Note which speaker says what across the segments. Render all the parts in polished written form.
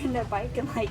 Speaker 1: riding their bike and like...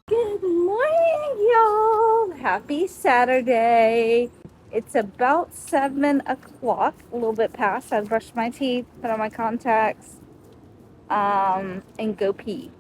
Speaker 1: Good morning, y'all. Happy Saturday. It's about 7 o'clock, a little bit past. I brushed my teeth, put on my contacts, and go pee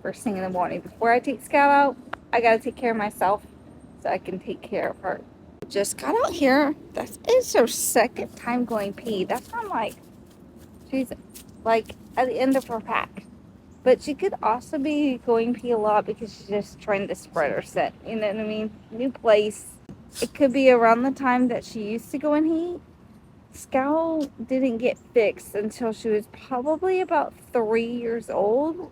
Speaker 1: first thing in the morning. Before I take Scout out, I gotta take care of myself so I can take care of her. Just got out here. That is her second time going pee. That's not like she's like at the end of her pack. But she could also be going pee a lot because she's just trying to spread her scent. You know what I mean? New place. It could be around the time that she used to go in heat. Scout didn't get fixed until she was probably about 3 years old.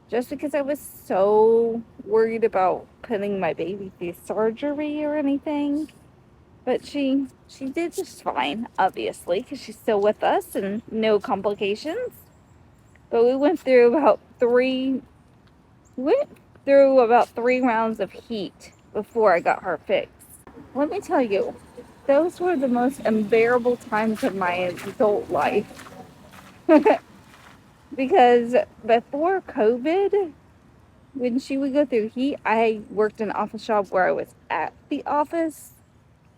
Speaker 1: Just because I was so worried about putting my baby through surgery or anything. But she did just fine, obviously, because she's still with us and no complications. But we went through about three rounds of heat before I got her fixed. Let me tell you, those were the most unbearable times of my adult life. Because before COVID, when she would go through heat, I worked in an office job where I was at the office.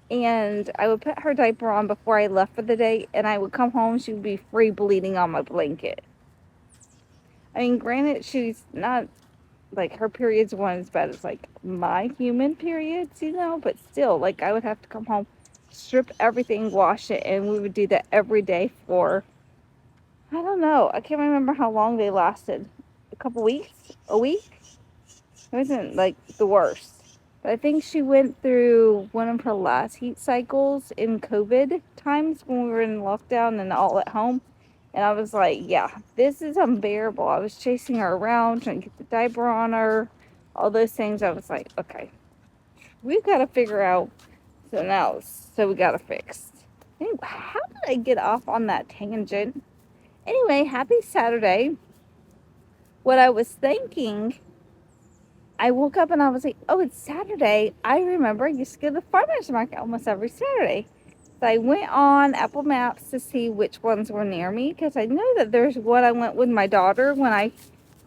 Speaker 1: And I would put her diaper on before I left for the day. And I would come home, she would be free bleeding on my blanket. I mean, granted, she's not, like, her periods weren't as bad as, like, my human periods, you know? But still, like, I would have to come home, strip everything, wash it. And we would do that every day for, I don't know. I can't remember how long they lasted. A couple weeks? A week? It wasn't, like, the worst. But I think she went through one of her last heat cycles in COVID times when we were in lockdown and all at home. And I was like, yeah, this is unbearable. I was chasing her around, trying to get the diaper on her, all those things. I was like, okay, we've got to figure out something else. So we got to fix. Anyway, how did I get off on that tangent? Anyway, happy Saturday. What I was thinking, I woke up and I was like, oh, it's Saturday. I remember I used to go to the farmer's market almost every Saturday. So I went on Apple Maps to see which ones were near me because I know that there's one I went with my daughter when I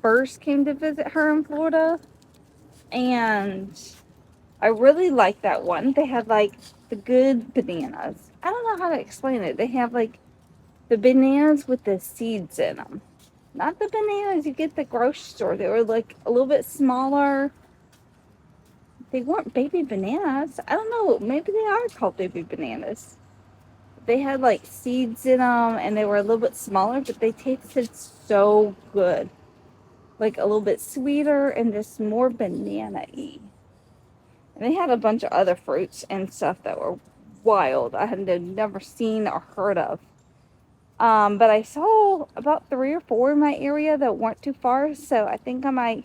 Speaker 1: first came to visit her in Florida. And I really liked that one. They had like the good bananas. I don't know how to explain it. They have like the bananas with the seeds in them. Not the bananas you get at the grocery store. They were like a little bit smaller. They weren't baby bananas. I don't know. Maybe they are called baby bananas. They had like seeds in them and they were a little bit smaller, but they tasted so good. Like a little bit sweeter and just more banana-y. And they had a bunch of other fruits and stuff that were wild. I had never seen or heard of. But I saw about 3 or 4 in my area that weren't too far, so I think I might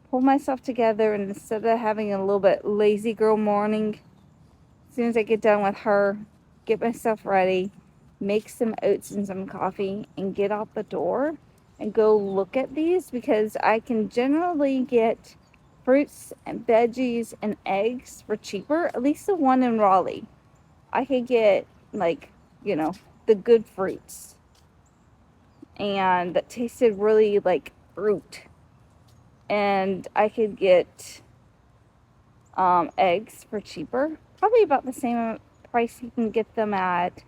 Speaker 1: pull myself together and instead of having a little bit lazy girl morning, as soon as I get done with her, get myself ready, make some oats and some coffee, and get out the door and go look at these because I can generally get fruits and veggies and eggs for cheaper, at least the one in Raleigh. I could get, like, you know, the good fruits. And that tasted really like fruit. And I could get eggs for cheaper. Probably about the same price you can get them at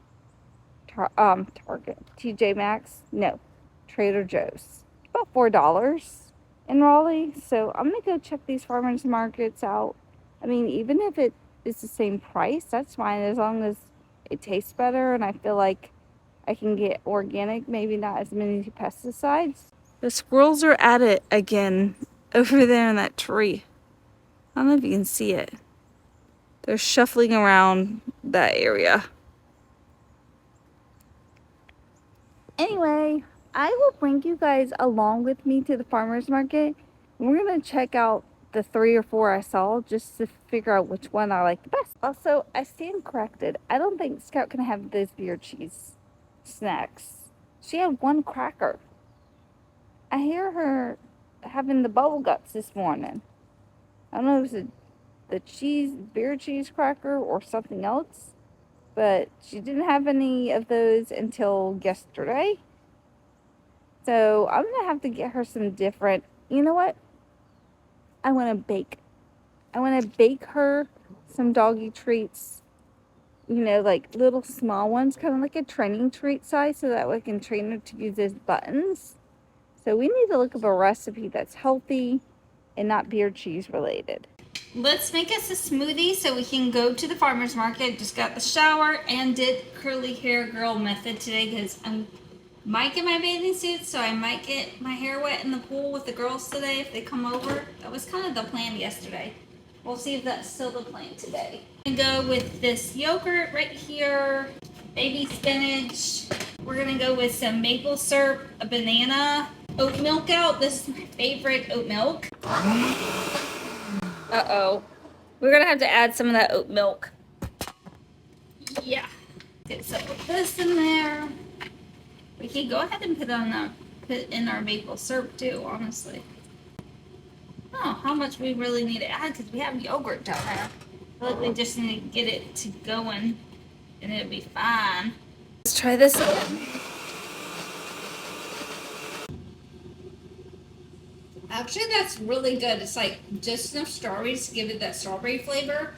Speaker 1: Target. TJ Maxx. No. Trader Joe's. About $4 in Raleigh. So I'm going to go check these farmers markets out. I mean, even if it is the same price, that's fine as long as it tastes better and I feel like I can get organic, maybe not as many pesticides. The squirrels are at it again over there in that tree. I don't know if you can see it. They're shuffling around that area. Anyway, I will bring you guys along with me to the farmer's market. We're going to check out the 3 or 4 I saw just to figure out which one I like the best. Also, I stand corrected. I don't think Scout can have those beer cheese snacks. She had 1 cracker. I hear her having the bubble guts this morning. I don't know if it's the beer cheese cracker or something else. but she didn't have any of those until yesterday. So I'm gonna have to get her some different, you know what? I want to bake. I want to bake her some doggy treats, you know, like little small ones, kind of like a training treat size, so that way I can train her to use those buttons. So we need to look up a recipe that's healthy and not beer cheese related. Let's make us a smoothie so we can go to the farmer's market. Just got the shower and did curly hair girl method today because I might get my bathing suit, so I might get my hair wet in the pool with the girls today if they come over. That was kind of the plan yesterday. We'll see if that's still the plan today. I'm gonna go with this yogurt right here, baby spinach. We're gonna go with some maple syrup, a banana, oat milk out. This is my favorite oat milk. Uh-oh. We're gonna have to add some of that oat milk. Yeah. Get some of this in there. We can go ahead and put in our maple syrup too, honestly. Oh, how much we really need to add because we have yogurt down there. I feel like we just need to get it to going and it'll be fine. Let's try this again. Actually, that's really good. It's like just enough strawberries to give it that strawberry flavor.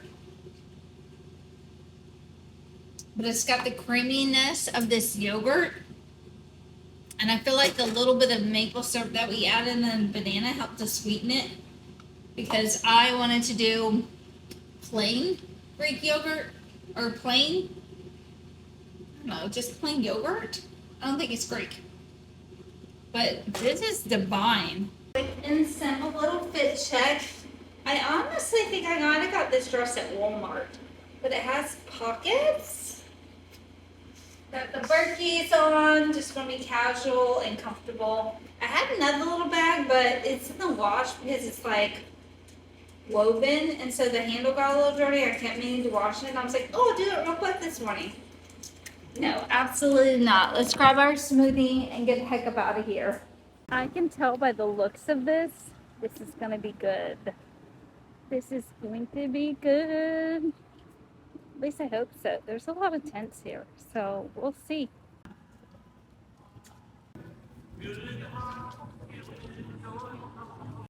Speaker 1: But it's got the creaminess of this yogurt. And I feel like the little bit of maple syrup that we added in the banana helped to sweeten it. Because I wanted to do plain Greek yogurt. Or plain, I don't know, just plain yogurt. I don't think it's Greek. But this is divine. Quick and simple little fit check. I honestly think I got this dress at Walmart. But it has pockets. Got the Berkeys on, just gonna be casual and comfortable. I had another little bag, but it's in the wash because it's like woven, and so the handle got a little dirty. I kept meaning to wash it, and I was like, oh, I'll do it real quick this morning. No, absolutely not. Let's grab our smoothie and get the heck up out of here. I can tell by the looks of this is gonna be good. This is going to be good. At least I hope so. There's a lot of tents here, so we'll see.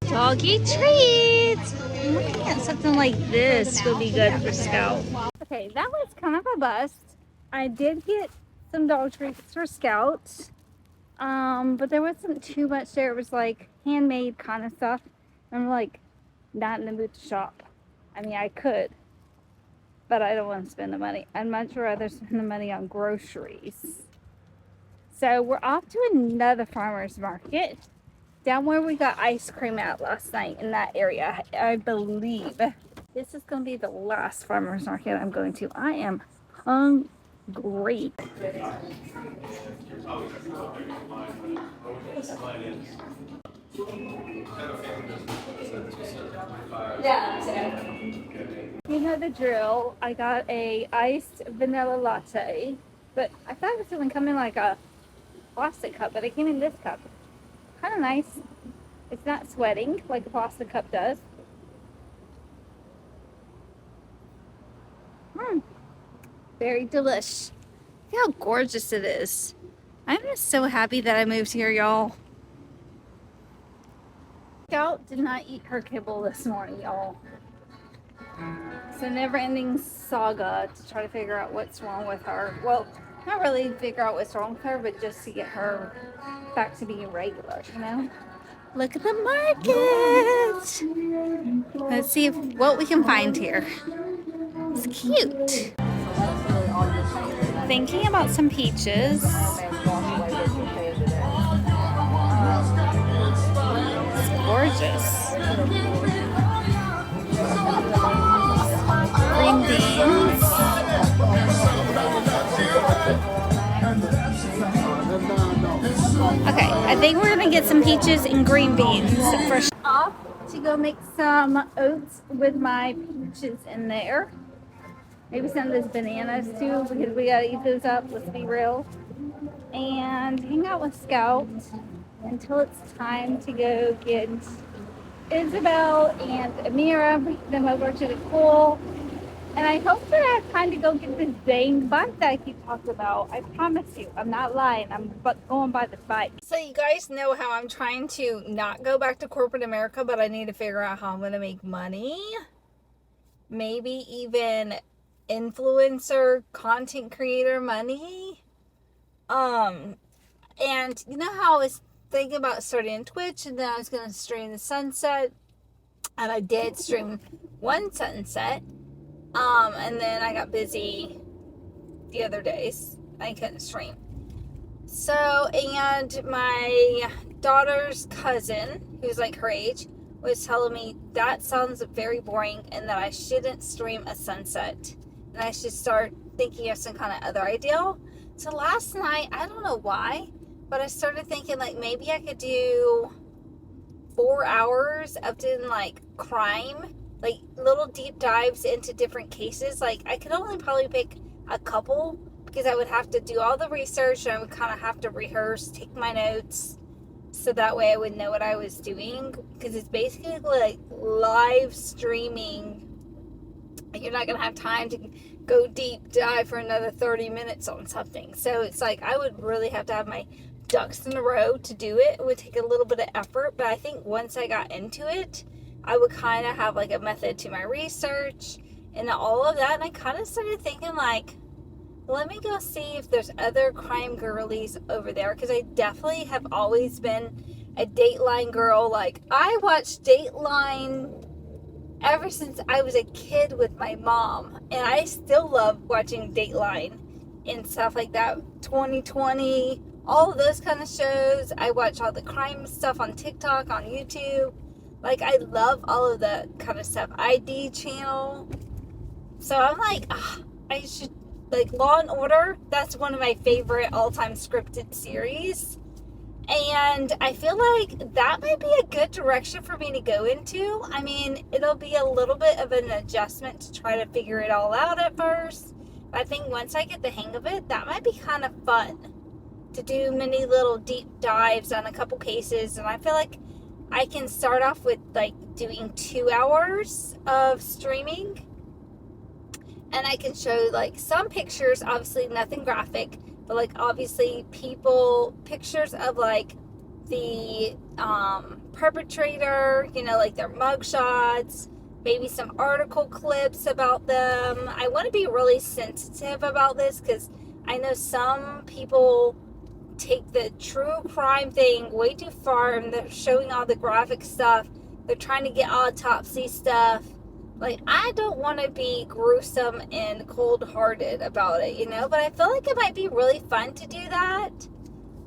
Speaker 1: Doggy treats! I'm looking at something like this would be good for Scout. Okay, that was kind of a bust. I did get some dog treats for Scout, but there wasn't too much there. It was like handmade kind of stuff. I'm like not in the mood to shop. I mean, I could, but I don't want to spend the money. I'd much rather spend the money on groceries. So we're off to another farmer's market down where we got ice cream at last night in that area, I believe. This is going to be the last farmer's market I'm going to. I am hungry. Yeah. You know the drill. I got a iced vanilla latte, but I thought it was going to come in like a plastic cup, but it came in this cup. Kind of nice. It's not sweating like a plastic cup does. Very delish. Look how gorgeous it is. I'm just so happy that I moved here, y'all. Scout did not eat her kibble this morning, y'all. It's a never-ending saga to try to figure out what's wrong with her. Well, not really figure out what's wrong with her, but just to get her back to being regular, you know? Look at the market! Let's see what we can find here. It's cute. Thinking about some peaches. It's gorgeous. Green beans. Okay, I think we're gonna get some peaches and green beans first. Off to go make some oats with my peaches in there. Maybe some of those bananas too, because we gotta eat those up, let's be real. And hang out with Scout until it's time to go get Isabel and Amira, bring them over to the pool. And I hope that I have time to go get this dang bike that I keep talking about. I promise you, I'm not lying. I'm going by the bike. So you guys know how I'm trying to not go back to corporate America, but I need to figure out how I'm going to make money. Maybe even influencer, content creator money. And you know how I was thinking about starting Twitch, and then I was going to stream the sunset, and I did stream one sunset. And then I got busy the other days. I couldn't stream. So, and my daughter's cousin, who's like her age, was telling me that sounds very boring and that I shouldn't stream a sunset. And I should start thinking of some kind of other idea. So last night, I don't know why, but I started thinking like maybe I could do 4 hours of doing like crime, like little deep dives into different cases. Like I could only probably pick a couple because I would have to do all the research and I would kind of have to rehearse, take my notes, so that way I would know what I was doing, because it's basically like live streaming. You're not going to have time to go deep dive for another 30 minutes on something. So it's like I would really have to have my ducks in a row to do it. It would take a little bit of effort, but I think once I got into it, I would kind of have like a method to my research and all of that. And I kind of started thinking like, let me go see if there's other crime girlies over there, because I definitely have always been a Dateline girl. Like I watched Dateline ever since I was a kid with my mom, and I still love watching Dateline and stuff like that. 2020, all of those kind of shows. I watch all the crime stuff on TikTok, on YouTube. Like I love all of the kind of stuff. ID channel. So I'm like, I should, like Law and Order, that's one of my favorite all-time scripted series. And I feel like that might be a good direction for me to go into. I mean, it'll be a little bit of an adjustment to try to figure it all out at first. But I think once I get the hang of it, that might be kind of fun to do many little deep dives on a couple cases. And I feel like I can start off with like doing 2 hours of streaming. And I can show like some pictures, obviously nothing graphic, but like obviously pictures of like the perpetrator, you know, like their mugshots, maybe some article clips about them. I want to be really sensitive about this because I know some people take the true crime thing way too far, and they're showing all the graphic stuff. They're trying to get autopsy stuff. Like, I don't want to be gruesome and cold-hearted about it, you know? But I feel like it might be really fun to do that.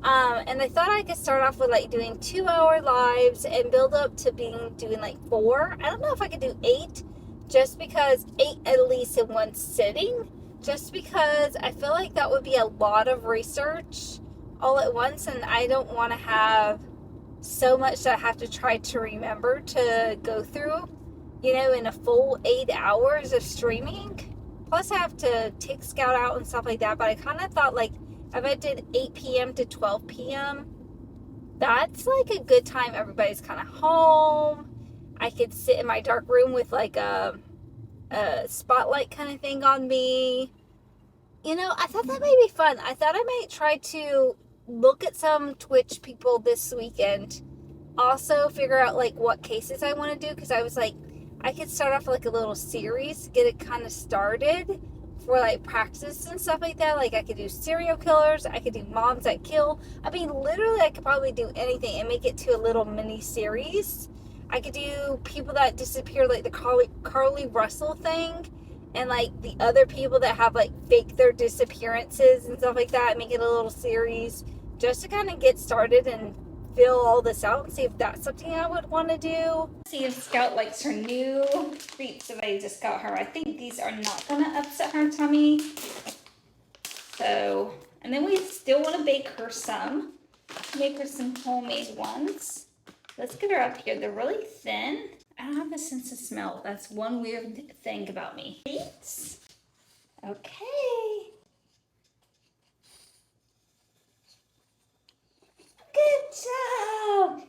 Speaker 1: And I thought I could start off with, like, doing 2-hour lives and build up to doing, like, 4. I don't know if I could do 8, just because 8 at least in one sitting. Just because I feel like that would be a lot of research all at once, and I don't want to have so much that I have to try to remember to go through, you know, in a full 8 hours of streaming. Plus I have to take Scout out and stuff like that. But I kind of thought, like, if I did 8 p.m. to 12 p.m., that's like a good time. Everybody's kind of home. I could sit in my dark room with like a spotlight kind of thing on me. You know, I thought that might be fun. I thought I might try to look at some Twitch people this weekend. Also figure out like what cases I want to do, because I was like, I could start off like a little series, get it kind of started for like practice and stuff like that. Like I could do serial killers, I could do moms that kill. I mean, literally I could probably do anything and make it to a little mini series. I could do people that disappear, like the Carly Russell thing, and like the other people that have like fake their disappearances and stuff like that, make it a little series just to kind of get started and fill all this out and see if that's something I would want to do. See if Scout likes her new treats that I just got her. I think these are not going to upset her tummy. So, and then we still want to bake her some. Make her some homemade ones. Let's get her up here. They're really thin. I don't have a sense of smell. That's one weird thing about me. Treats. Okay. Good job.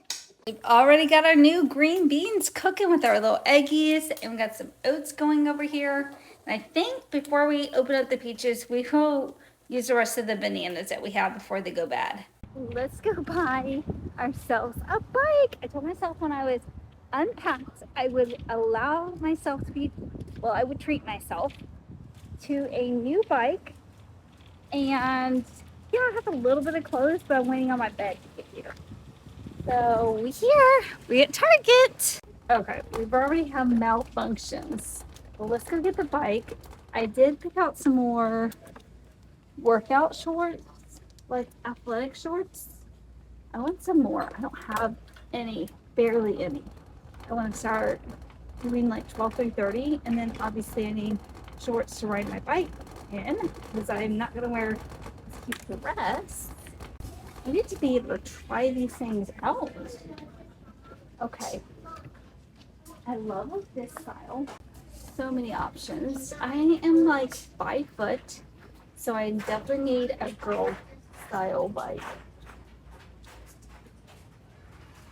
Speaker 1: We've already got our new green beans cooking with our little eggies, and we got some oats going over here. And I think before we open up the peaches, we will use the rest of the bananas that we have before they go bad. Let's go buy ourselves a bike. I told myself when I was unpacked, I would allow myself to be, well, I would treat myself to a new bike. And yeah, I have a little bit of clothes, but I'm waiting on my bed to get here. So we're at Target. Okay, we've already had malfunctions. Well, let's go get the bike. I did pick out some more workout shorts, like athletic shorts. I want some more. I don't have any, barely any. I want to start doing like 12 through 30, and then obviously I need shorts to ride my bike in because I'm not going to wear this cute dress. I need to be able to try these things out. Okay. I love this style. So many options. I am like 5 foot, so I definitely need a girl style bike.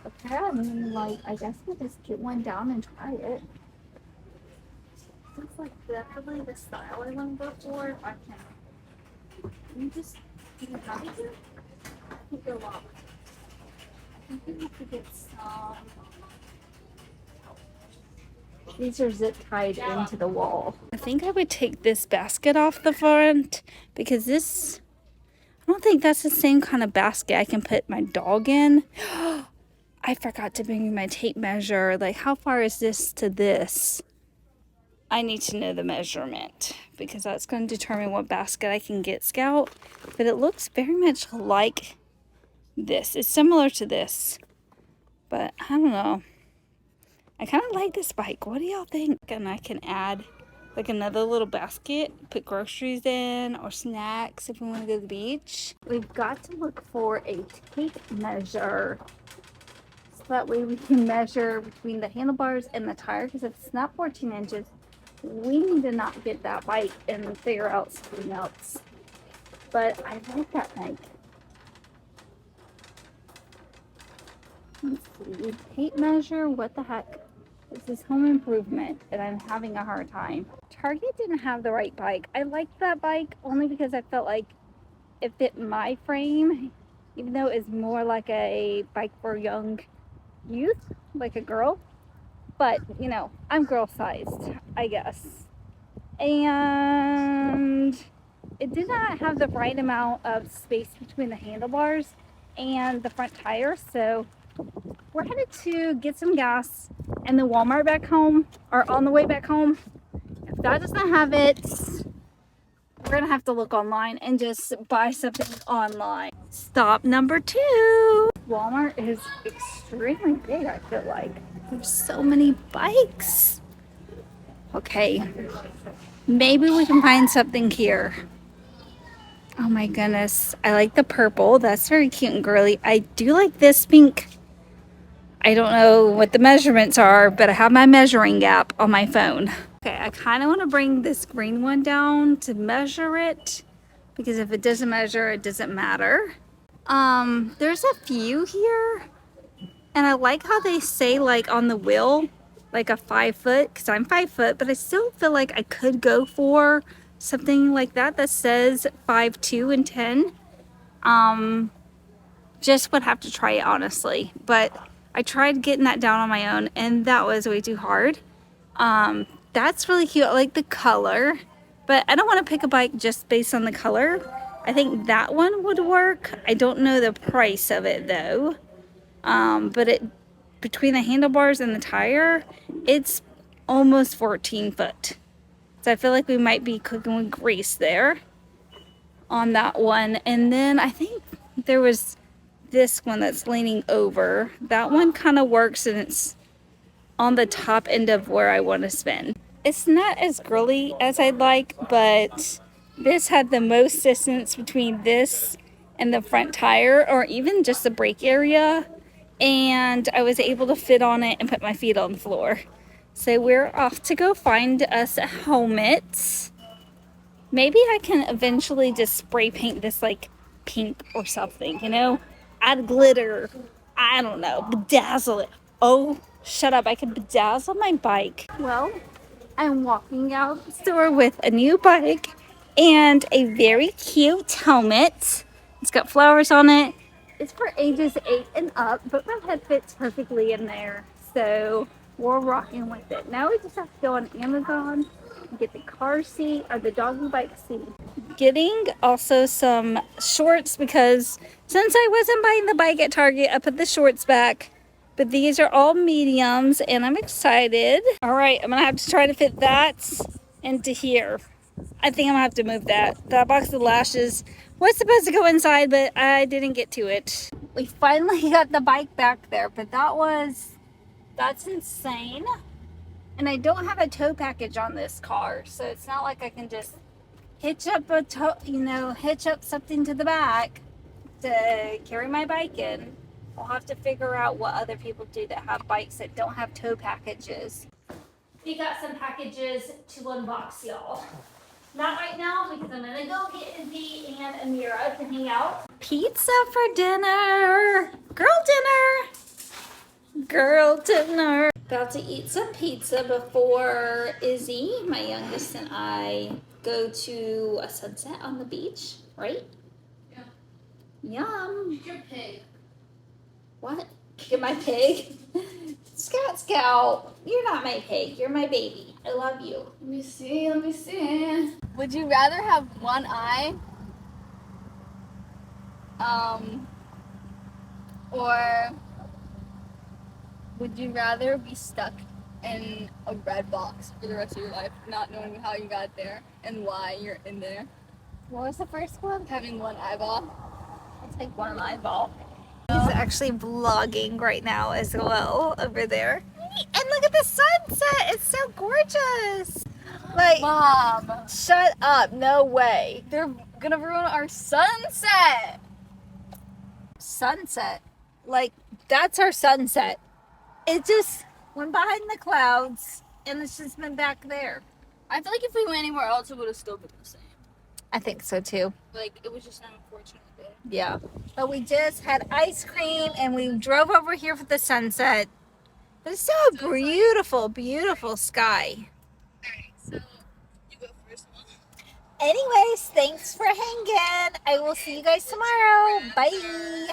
Speaker 1: Okay, I mean, like, I guess we'll just get one down and try it. It's like definitely the style I want to go for. I can. You just, do you have it here? I think they're locked. I think we have to get some. These are zip tied into the wall. I think I would take this basket off the front because this, I don't think that's the same kind of basket I can put my dog in. I forgot to bring my tape measure. Like, how far is this to this? I need to know the measurement because that's going to determine what basket I can get Scout. But it looks very much like this. It's similar to this, but I don't know. I kind of like this bike. What do y'all think? And I can add like another little basket, put groceries in or snacks if we want to go to the beach. We've got to look for a tape measure. So that way we can measure between the handlebars and the tire, because if it's not 14 inches, we need to not get that bike and figure out something else. But I like that bike. Let's see. Tape measure, what the heck? This is home improvement, and I'm having a hard time. Target didn't have the right bike. I liked that bike only because I felt like it fit my frame, even though it's more like a bike for young youth, like a girl. But, you know, I'm girl sized, I guess. And it did not have the right amount of space between the handlebars and the front tire, so we're headed to get some gas and the Walmart back home, or on the way back home. If that does not have it, we're gonna have to look online and just buy something online. Stop number 2. Walmart is extremely big, I feel like. There's so many bikes. Okay, maybe we can find something here. Oh my goodness, I like the purple. That's very cute and girly. I do like this pink. I don't know what the measurements are, but I have my measuring gap on my phone. Okay, I kind of want to bring this green one down to measure it, because if it doesn't measure, it doesn't matter. There's a few here, and I like how they say like on the wheel, like a 5 foot, because I'm 5 foot, but I still feel like I could go for something like that that says 5'2" and 10. Just would have to try it honestly, but I tried getting that down on my own and that was way too hard. That's really cute. I like the color, but I don't want to pick a bike just based on the color. I think that one would work. I don't know the price of it though. But it, between the handlebars and the tire, it's almost 14 foot. So I feel like we might be cooking with grease there on that one. And then I think there was this one that's leaning over. That one kind of works, and it's on the top end of where I want to spin. It's not as girly as I'd like, but this had the most distance between this and the front tire, or even just the brake area, and I was able to fit on it and put my feet on the floor. So we're off to go find us a helmet. Maybe I can eventually just spray paint this like pink or something, you know? Add glitter. I don't know, bedazzle it. Oh, shut up. I could bedazzle my bike. Well, I'm walking out the store with a new bike and a very cute helmet. It's got flowers on it. It's for ages 8 and up, but my head fits perfectly in there. So we're rocking with it. Now we just have to go on Amazon and get the car seat or the doggy bike seat. Getting also some shorts because since I wasn't buying the bike at Target, I put the shorts back. But these are all mediums and I'm excited. All right, I'm gonna have to try to fit that into here. I think I'm gonna have to move that. That box of lashes was supposed to go inside, but I didn't get to it. We finally got the bike back there, but that's insane. And I don't have a tow package on this car, so it's not like I can just hitch up something to the back to carry my bike in. I'll have to figure out what other people do that have bikes that don't have tow packages. We got some packages to unbox, y'all. Not right now because I'm gonna go get Izzy and Amira to hang out. Pizza for dinner. Girl dinner. About to eat some pizza before Izzy, my youngest, and I go to a sunset on the beach, right? Yeah. Yum. Your pig. What? Get my pig? Scout. You're not my pig. You're my baby. I love you.
Speaker 2: Let me see. Would you rather have one eye? Or would you rather be stuck in a red box for the rest of your life, not knowing how you got there and why you're in there?
Speaker 1: What was the first one?
Speaker 2: Having one eyeball.
Speaker 1: I'll take one eyeball. He's actually vlogging right now as well over there. And look at the sunset. It's so gorgeous. Like,
Speaker 2: Mom, shut up. No way. They're gonna ruin our sunset.
Speaker 1: Sunset. Like, that's our sunset. It just went behind the clouds and it's just been back there.
Speaker 2: I feel like if we went anywhere else, it would have still been the same.
Speaker 1: I think so too.
Speaker 2: Like, it was just an unfortunate day.
Speaker 1: Yeah. But we just had ice cream and we drove over here for the sunset. It's so beautiful, beautiful sky.
Speaker 2: Alright, so you go first.
Speaker 1: Anyways, thanks for hanging. I will see you guys tomorrow. Bye.